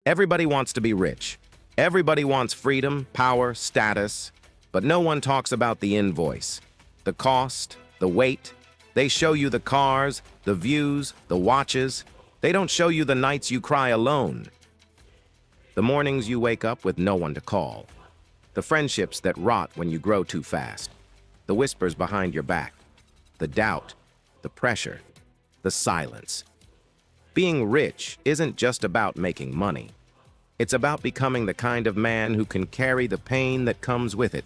Everybody wants to be rich. Everybody wants freedom, power, status, but no one talks about the invoice, the cost, the weight. They show you the cars, the views, the watches. They don't show you the nights you cry alone, the mornings you wake up with no one to call, the friendships that rot when you grow too fast, the whispers behind your back, the doubt, the pressure, the silence. Being rich isn't just about making money. It's about becoming the kind of man who can carry the pain that comes with it.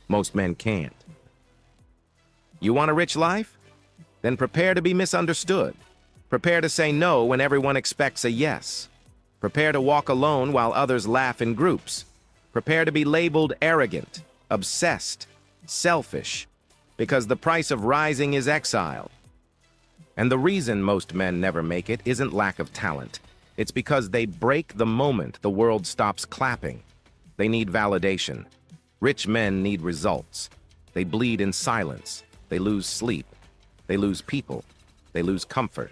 Most men can't. You want a rich life? Then prepare to be misunderstood. Prepare to say no when everyone expects a yes. Prepare to walk alone while others laugh in groups. Prepare to be labeled arrogant, obsessed, selfish, because the price of rising is exile. And the reason most men never make it isn't lack of talent. It's because they break the moment the world stops clapping. They need validation. Rich men need results. They bleed in silence. They lose sleep. They lose people. They lose comfort.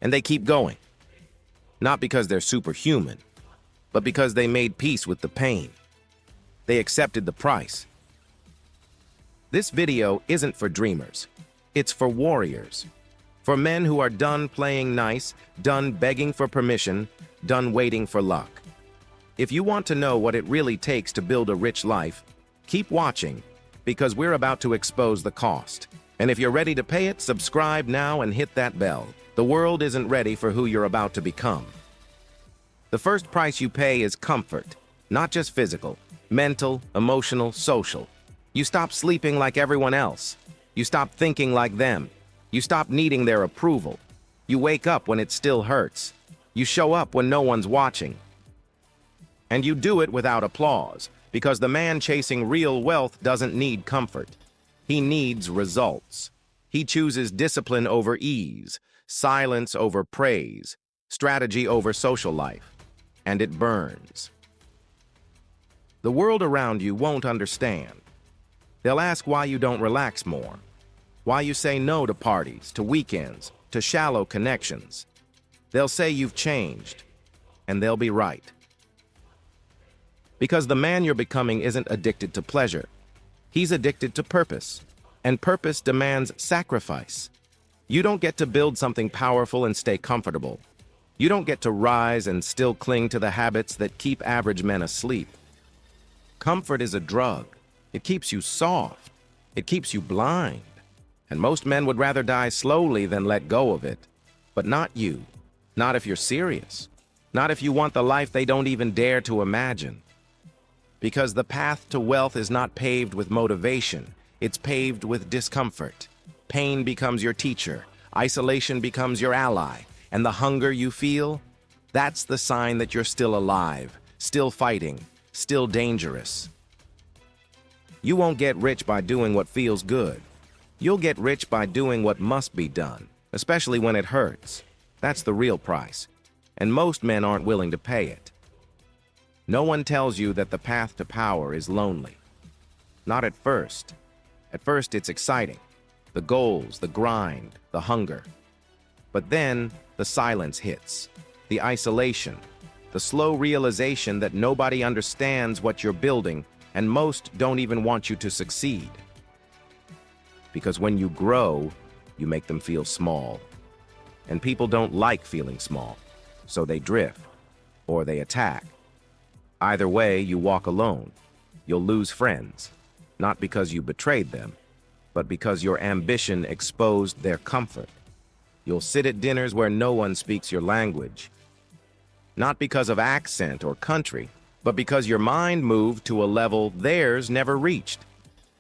And they keep going. Not because they're superhuman, but because they made peace with the pain. They accepted the price. This video isn't for dreamers. It's for warriors. For men who are done playing nice, done begging for permission, done waiting for luck. If you want to know what it really takes to build a rich life, keep watching, because we're about to expose the cost. And if you're ready to pay it, subscribe now and hit that bell. The world isn't ready for who you're about to become. The first price you pay is comfort, not just physical, mental, emotional, social. You stop sleeping like everyone else. You stop thinking like them. You stop needing their approval. You wake up when it still hurts. You show up when no one's watching. And you do it without applause, because the man chasing real wealth doesn't need comfort. He needs results. He chooses discipline over ease, silence over praise, strategy over social life, and it burns. The world around you won't understand. They'll ask why you don't relax more, why you say no to parties, to weekends, to shallow connections. They'll say you've changed, and they'll be right. Because the man you're becoming isn't addicted to pleasure. He's addicted to purpose, and purpose demands sacrifice. You don't get to build something powerful and stay comfortable. You don't get to rise and still cling to the habits that keep average men asleep. Comfort is a drug. It keeps you soft. It keeps you blind. And most men would rather die slowly than let go of it. But not you. Not if you're serious. Not if you want the life they don't even dare to imagine. Because the path to wealth is not paved with motivation. It's paved with discomfort. Pain becomes your teacher. Isolation becomes your ally. And the hunger you feel, that's the sign that you're still alive, still fighting, still dangerous. You won't get rich by doing what feels good. You'll get rich by doing what must be done, especially when it hurts. That's the real price. And most men aren't willing to pay it. No one tells you that the path to power is lonely. Not at first. At first, it's exciting. The goals, the grind, the hunger. But then, the silence hits. The isolation. The slow realization that nobody understands what you're building, and most don't even want you to succeed. Because when you grow, you make them feel small. And people don't like feeling small, so they drift, or they attack. Either way, you walk alone. You'll lose friends, not because you betrayed them, but because your ambition exposed their comfort. You'll sit at dinners where no one speaks your language, not because of accent or country, but because your mind moved to a level theirs never reached.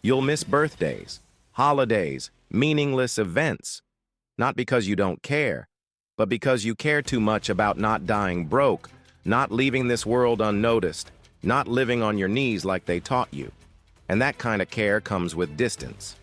You'll miss birthdays, holidays, meaningless events, not because you don't care, but because you care too much about not dying broke, not leaving this world unnoticed, not living on your knees like they taught you. And that kind of care comes with distance.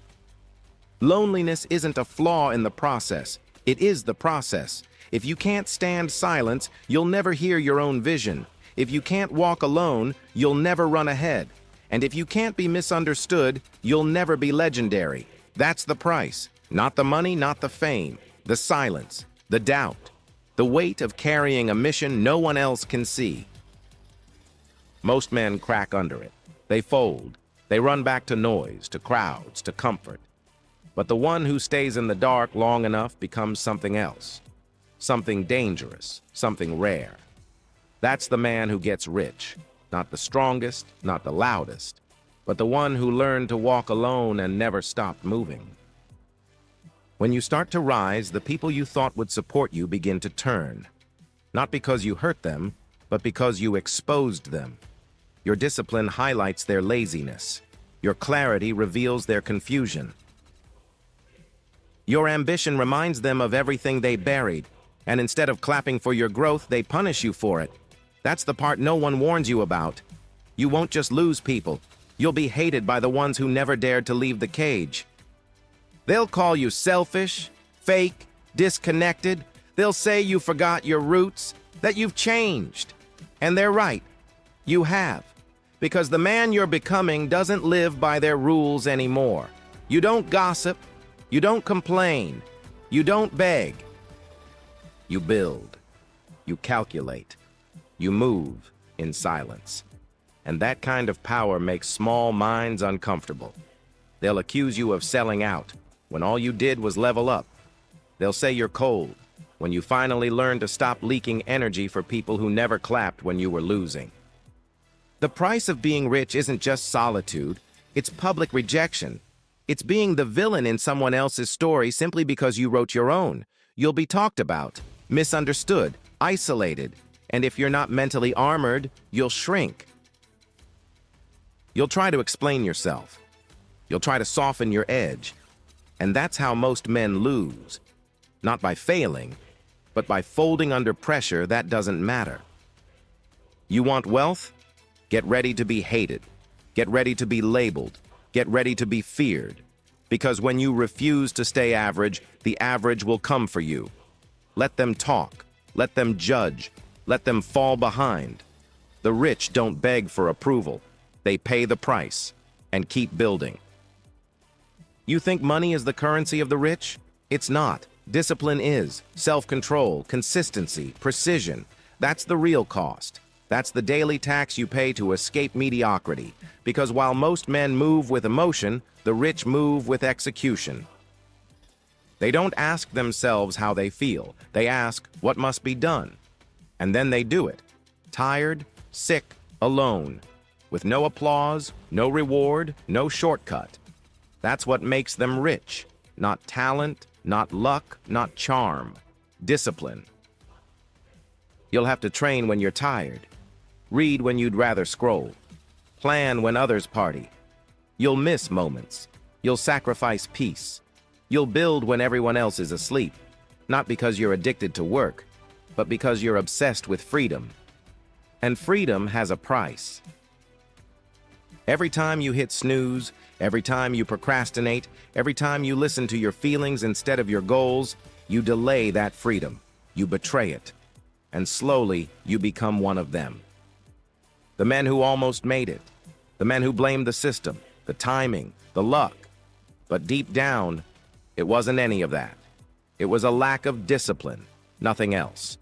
Loneliness isn't a flaw in the process. It is the process. If you can't stand silence, you'll never hear your own vision. If you can't walk alone, you'll never run ahead. And if you can't be misunderstood, you'll never be legendary. That's the price. Not the money, not the fame. The silence, the doubt, The weight of carrying a mission no one else can see. Most men crack under it. They fold. They run back to noise, to crowds, to comfort. But the one who stays in the dark long enough becomes something else. Something dangerous, something rare. That's the man who gets rich. Not the strongest, not the loudest, but the one who learned to walk alone and never stopped moving. When you start to rise, the people you thought would support you begin to turn. Not because you hurt them, but because you exposed them. Your discipline highlights their laziness. Your clarity reveals their confusion. Your ambition reminds them of everything they buried, and instead of clapping for your growth, they punish you for it. That's the part no one warns you about. You won't just lose people. You'll be hated by the ones who never dared to leave the cage. They'll call you selfish, fake, disconnected. They'll say you forgot your roots, that you've changed. And they're right. You have. Because the man you're becoming doesn't live by their rules anymore. You don't gossip. You don't complain. You don't beg. You build. You calculate. You move in silence. And that kind of power makes small minds uncomfortable. They'll accuse you of selling out when all you did was level up. They'll say you're cold when you finally learned to stop leaking energy for people who never clapped when you were losing. The price of being rich isn't just solitude, it's public rejection. It's being the villain in someone else's story simply because you wrote your own. You'll be talked about, misunderstood, isolated, and if you're not mentally armored, you'll shrink. You'll try to explain yourself. You'll try to soften your edge. And that's how most men lose. Not by failing, but by folding under pressure that doesn't matter. You want wealth? Get ready to be hated. Get ready to be labeled. Get ready to be feared. Because when you refuse to stay average, the average will come for you. Let them talk. Let them judge. Let them fall behind. The rich don't beg for approval. They pay the price and keep building. You think money is the currency of the rich? It's not. Discipline is. Self-control, consistency, precision. That's the real cost. That's the daily tax you pay to escape mediocrity. Because while most men move with emotion, the rich move with execution. They don't ask themselves how they feel. They ask what must be done. And then they do it. Tired, sick, alone. With no applause, no reward, no shortcut. That's what makes them rich. Not talent, not luck, not charm. Discipline. You'll have to train when you're tired. Read when you'd rather scroll. Plan when others party. You'll miss moments. You'll sacrifice peace. You'll build when everyone else is asleep. Not because you're addicted to work, but because you're obsessed with freedom. And freedom has a price. Every time you hit snooze, every time you procrastinate, every time you listen to your feelings instead of your goals, you delay that freedom. You betray it. And slowly, you become one of them. The men who almost made it. The men who blamed the system, the timing, the luck. But deep down, it wasn't any of that. It was a lack of discipline, nothing else.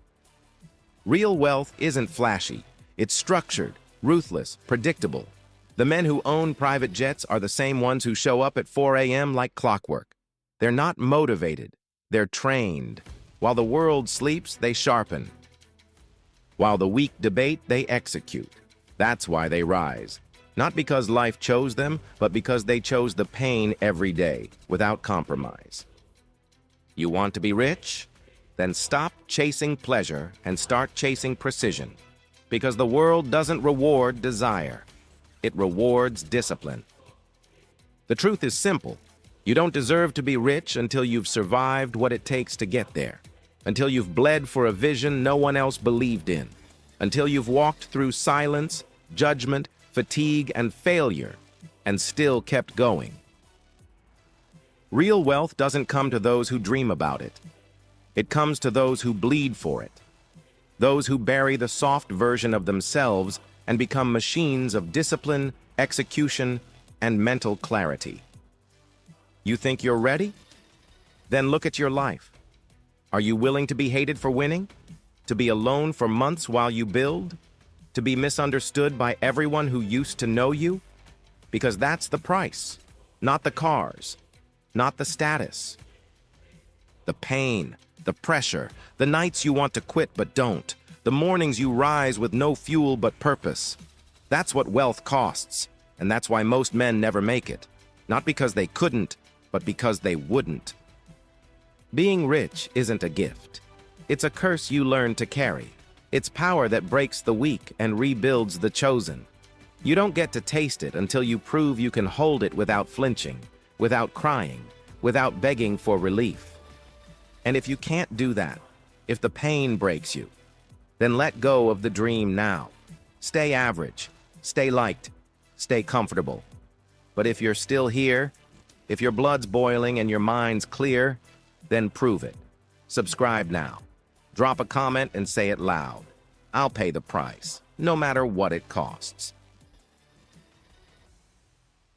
Real wealth isn't flashy. It's structured, ruthless, predictable. The men who own private jets are the same ones who show up at 4 a.m. like clockwork. They're not motivated. They're trained. While the world sleeps, they sharpen. While the weak debate, they execute. That's why they rise. Not because life chose them, but because they chose the pain every day, without compromise. You want to be rich? Then stop chasing pleasure and start chasing precision. Because the world doesn't reward desire. It rewards discipline. The truth is simple. You don't deserve to be rich until you've survived what it takes to get there. Until you've bled for a vision no one else believed in. Until you've walked through silence, judgment, fatigue, and failure, and still kept going. Real wealth doesn't come to those who dream about it. It comes to those who bleed for it. Those who bury the soft version of themselves and become machines of discipline, execution, and mental clarity. You think you're ready? Then look at your life. Are you willing to be hated for winning? To be alone for months while you build? To be misunderstood by everyone who used to know you? Because that's the price. Not the cars, not the status. The pain, the pressure, the nights you want to quit but don't, the mornings you rise with no fuel but purpose. That's what wealth costs, and that's why most men never make it. Not because they couldn't, but because they wouldn't. Being rich isn't a gift. It's a curse you learn to carry. It's power that breaks the weak and rebuilds the chosen. You don't get to taste it until you prove you can hold it without flinching, without crying, without begging for relief. And if you can't do that, if the pain breaks you, then let go of the dream now. Stay average, stay liked, stay comfortable. But if you're still here, if your blood's boiling and your mind's clear, then prove it. Subscribe now. Drop a comment and say it loud. I'll pay the price, no matter what it costs.